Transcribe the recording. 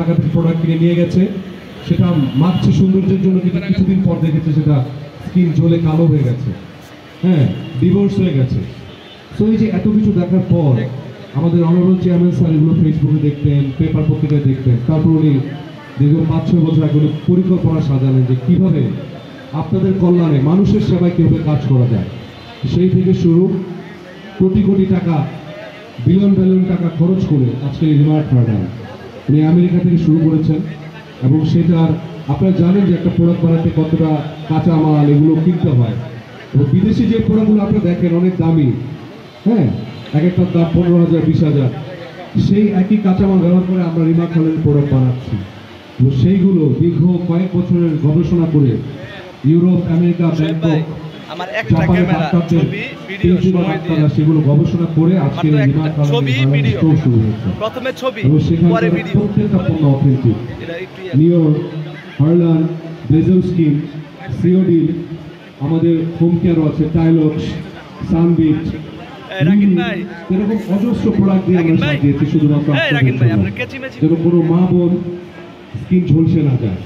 টাকা থেকে প্রোডাক্ট কিনে নিয়ে গেছে, সেটা মাখছে সৌন্দর্যের জন্য, কিন্তু কিছুদিন পর দেখেছে সেটা স্কিন জ্বলে কালো হয়ে গেছে, হ্যাঁ, ডিভোর্স হয়ে গেছে। তো এই যে এত কিছু দেখার পর আমাদের অনারেবল চেয়ারম্যান স্যার এগুলো ফেসবুকে দেখতেন, পেপার পত্রিকায় দেখতেন, তারপর উনি দীর্ঘ 5-6 বছর আগে পরিকল্পনা সাজালেন যে কীভাবে আপনাদের কল্যাণে মানুষের সেবায় কীভাবে কাজ করা যায়। সেই থেকে শুরু কোটি কোটি টাকা, বিলিয়ন টাকা খরচ করে আজকে এই রিমার্ট গার্ডেন উনি আমেরিকা থেকে শুরু করেছেন। এবং সেটার আপনারা জানেন যে একটা প্রোডাক্ট বানাতে কতটা কাঁচা মাল এগুলো কিনতে হয়, এবং বিদেশি যে প্রোডাক্টগুলো আপনারা দেখেন অনেক দামি, হ্যাঁ, এক একটার দাম 15,000 20,000, সেই একই কাঁচামাল ব্যবহার করে আমরা রিমার্ট গার্ডেন প্রোডাক্ট বানাচ্ছি। তো সেইগুলো দীর্ঘ কয়েক বছরের গবেষণা করে ইউরোপ, আমেরিকা, ব্যাংকক, জাপানের ডাক্তারদের সেগুলো গবেষণা করে আজকে রিমার্ট গার্ডেন স্টোর শুরু হয়েছে। এবং সেখানে প্রত্যেকটা পণ্য অথেন্টিক। নিওর, হার্লান, ব্লেজার স্কিন, সিওডিল, আমাদের হোম কেয়ারও আছে, টাইলক্স, সানবিট, এরকম অজস্র প্রোডাক্ট দিয়ে আমরা সাজিয়েছি শুধুমাত্র যেন কোনো মা বোন স্কিন ঝলসে না যায়।